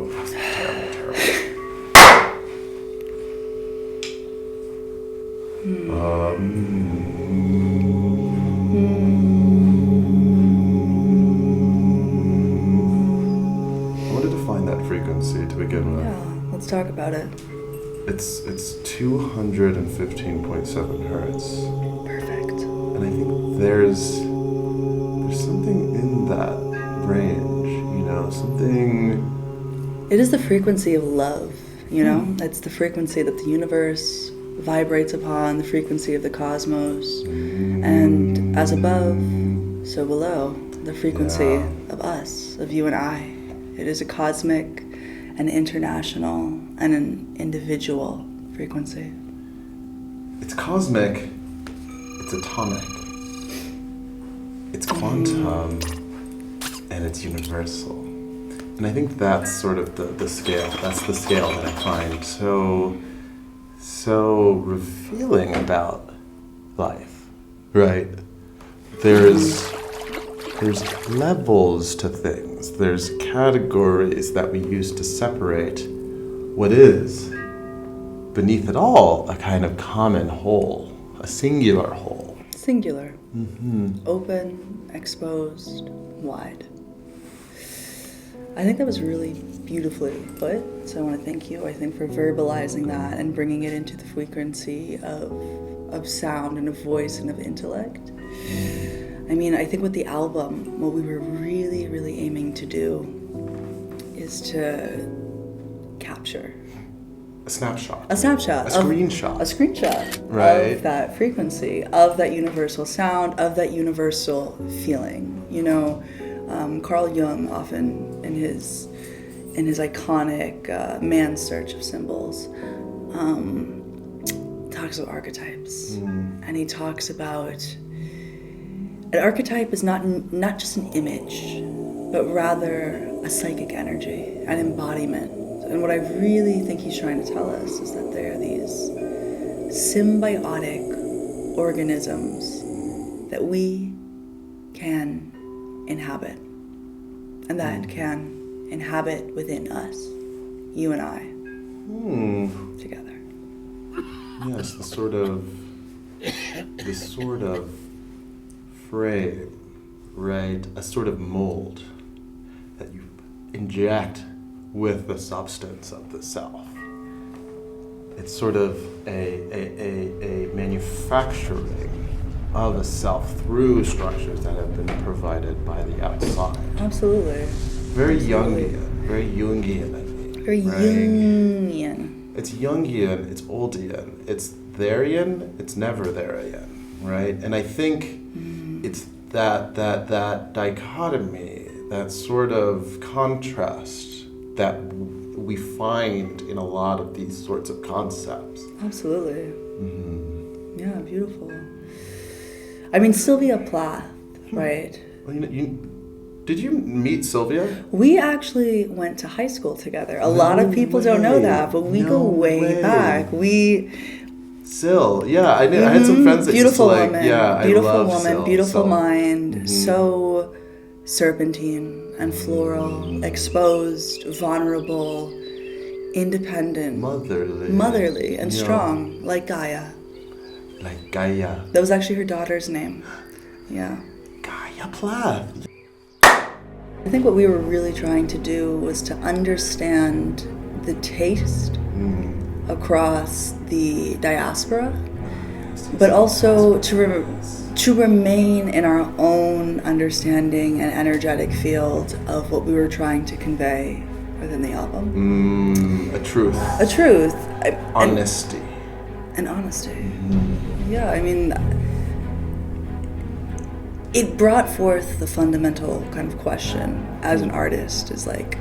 Oh, that's terrible. I wanted to find that frequency to begin with. Yeah, let's talk about it. It's 215.7 hertz. Perfect. And I think there's something in that range, something... It is the frequency of love, It's the frequency that the universe vibrates upon, the frequency of the cosmos. And as above, so below, the frequency of us, of you and I. It is a cosmic, an international, and an individual frequency. It's cosmic, it's atomic, it's quantum, and it's universal. And I think that's sort of the scale. That's the scale that I find so revealing about life, right? There's levels to things. There's categories that we use to separate what is, beneath it all, a kind of common whole, a singular whole. Singular. Open, exposed, wide. I think that was really beautifully put, so I want to thank you, I think, for verbalizing that and bringing it into the frequency of sound and of voice and of intellect. I mean, I think with the album, what we were really, really aiming to do is to capture. A snapshot. A snapshot. A screenshot. A screenshot right. Of that frequency, of that universal sound, of that universal feeling. Carl Jung often in his iconic Man's Search of Symbols talks about archetypes, and he talks about an archetype is not just an image, but rather a psychic energy, an embodiment. And what I really think he's trying to tell us is that there are these symbiotic organisms that we can inhabit, and that can inhabit within us, you and I, together. Yes, the sort of frame, right? A sort of mold that you inject with the substance of the self. It's sort of a manufacturing of a self through structures that have been provided by the outside. Absolutely. Very Jungian, very Jungian, I think. Very right? Jungian. It's Jungian, it's Oldian, it's therian, it's never therian, right? And I think it's that dichotomy, that sort of contrast that we find in a lot of these sorts of concepts. Absolutely. Yeah, beautiful. I mean, Sylvia Plath, right? Well, did you meet Sylvia? We actually went to high school together. A lot of people don't know that, but we go way back. Syl, yeah, I knew. I had some friends that beautiful used to woman, yeah, beautiful I love woman, Syl, beautiful so. mind, so serpentine and floral, exposed, vulnerable, independent, motherly, and strong, like Gaia. Like Gaia. That was actually her daughter's name. Yeah. Gaia Plath. I think what we were really trying to do was to understand the taste across the diaspora, but also to remain in our own understanding and energetic field of what we were trying to convey within the album. A truth. A truth. Honesty. And honesty. Yeah, I mean, it brought forth the fundamental kind of question as an artist is like,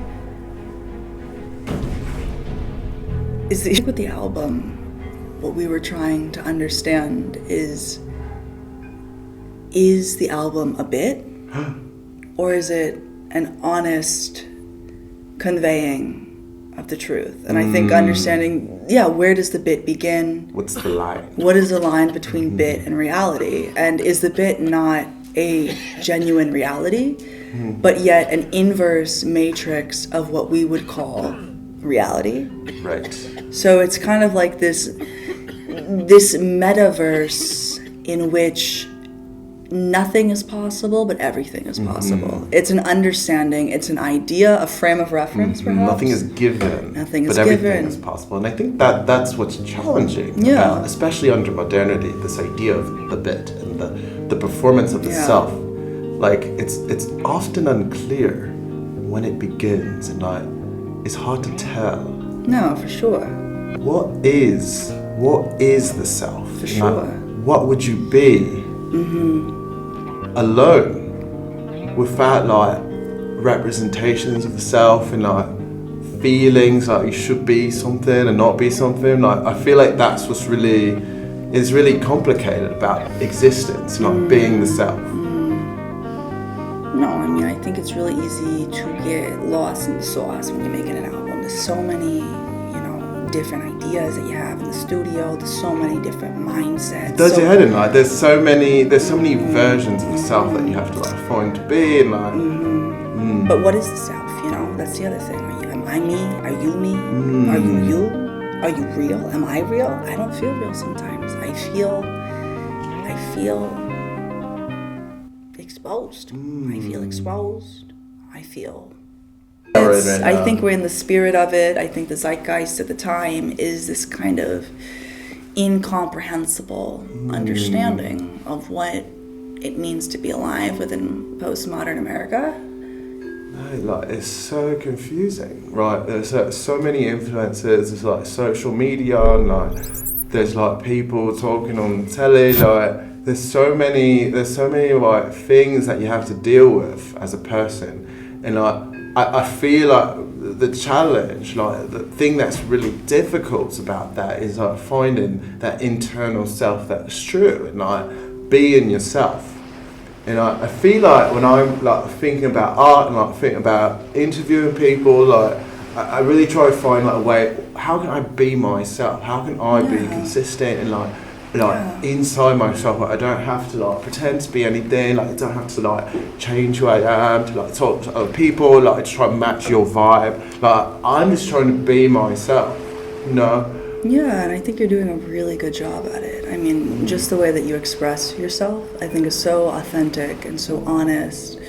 with the album, what we were trying to understand is the album a bit, or is it an honest conveying of the truth? And I think understanding, where does the bit begin? What's the line? What is the line between bit and reality? And is the bit not a genuine reality, but yet an inverse matrix of what we would call reality. Right. So it's kind of like this metaverse in which nothing is possible, but everything is possible. It's an understanding, it's an idea, a frame of reference, perhaps. Nothing is given, Nothing is but everything given. is possible. And I think that's what's challenging, Yeah. about, especially under modernity, this idea of the bit and the performance of the Yeah. self. Like, it's often unclear when it begins, and it's hard to tell. No, for sure. What is the self? For sure. What would you be alone, without representations of the self and feelings like you should be something and not be something? I feel like that's what's really complicated about existence, being the self. No, I mean, I think it's really easy to get lost in the sauce when you're making an album. There's so many, different ideas that you have in the studio. There's so many different mindsets. It does your head in, there's so many versions of the self that you have to find to be, and But what is the self? That's the other thing. Am I me? Are you me? Are you you? Are you real? Am I real? I don't feel real sometimes. I feel exposed. I feel exposed. I feel. I think we're in the spirit of it. I think the zeitgeist at the time is this kind of incomprehensible understanding of what it means to be alive within postmodern America. It's so confusing, right? There's so many influences. There's social media, and there's people talking on the telly. There's so many things that you have to deal with as a person, and I feel like the challenge, the thing that's really difficult about that is finding that internal self that's true, and being yourself. And I feel like when I'm thinking about art and thinking about interviewing people, I really try to find a way. How can I be myself? How can I be consistent and inside myself? I don't have to pretend to be anything. I don't have to change who I am to talk to other people. To try to match your vibe. I'm just trying to be myself. Yeah, and I think you're doing a really good job at it. I mean, just the way that you express yourself, I think is so authentic and so honest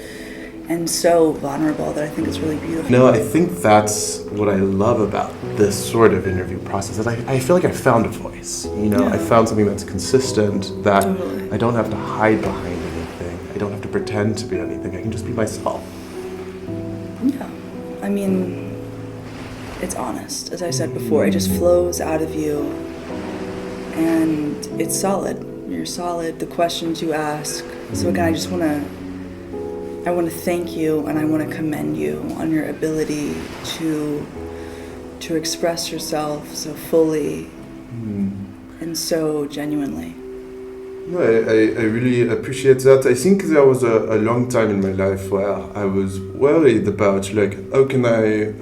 and so vulnerable that I think it's really beautiful. No, I think that's what I love about this sort of interview process. Is I feel like I found a voice. I found something that's consistent, that I don't have to hide behind anything. I don't have to pretend to be anything. I can just be myself. Yeah, I mean, it's honest, as I said before. It just flows out of you, and it's solid. You're solid. The questions you ask. So again, I want to thank you, and I want to commend you on your ability to express yourself so fully and so genuinely. No, I really appreciate that. I think there was a long time in my life where I was worried about how can I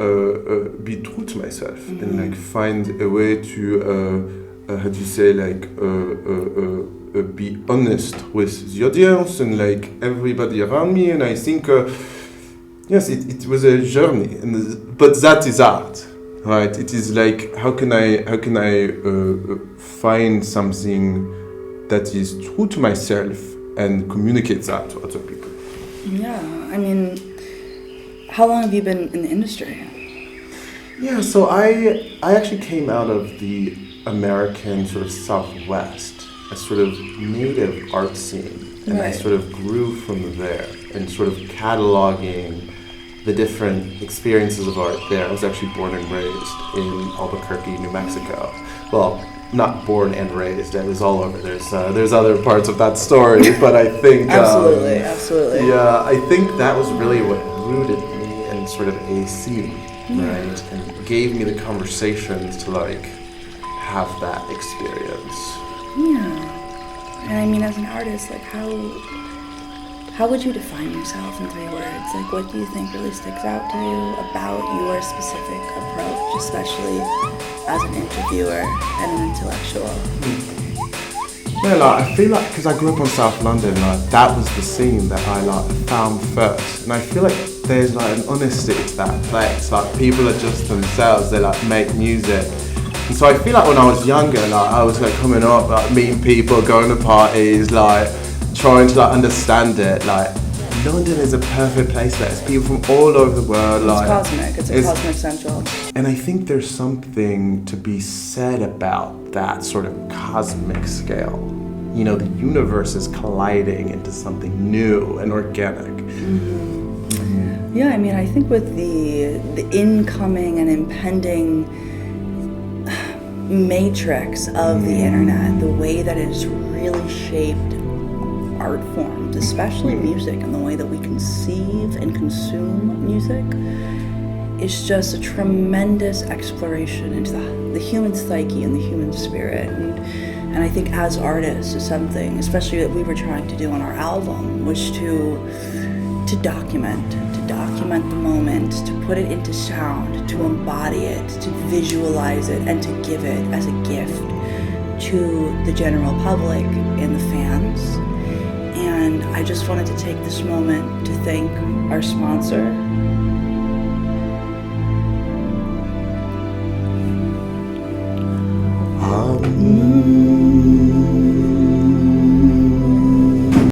be true to myself and find a way to how do you say be honest with the audience and everybody around me. And I think yes, it was a journey, but that is art, right? It is how can I find something that is true to myself and communicate that to other people. Yeah, I mean, how long have you been in the industry? Yeah, so I actually came out of the American sort of Southwest, a sort of native art scene, and I sort of grew from there and sort of cataloging the different experiences of art there. I was actually born and raised in Albuquerque, New Mexico. Well, not born and raised. I was all over. There's other parts of that story, but I think absolutely. Yeah, I think that was really what rooted me in sort of a scene, right, and gave me the conversations to have that experience. Yeah, and I mean, as an artist, how would you define yourself in 3 words? What do you think really sticks out to you about your specific approach, especially as an interviewer and an intellectual? Yeah, like I feel like because I grew up on South London, like that was the scene that I like found first, and I feel like there's like an honesty to that place. Like people are just themselves. They like make music, and so I feel like when I was younger, like I was like coming up, like meeting people, going to parties, like trying to like understand it. Like London is a perfect place. There's people from all over the world. Like cosmic. It's a cosmic central. And I think there's something to be said about that sort of cosmic scale. You know, the universe is colliding into something new and organic. Mm-hmm. Yeah, I mean, I think with the incoming and impending matrix of the internet, the way that it has really shaped art forms, especially music, and the way that we conceive and consume music, is just a tremendous exploration into the human psyche and the human spirit. And I think as artists, is something, especially that we were trying to do on our album, was to document the moment, to put it into sound, to embody it, to visualize it, and to give it as a gift to the general public and the fans. And I just wanted to take this moment to thank our sponsor,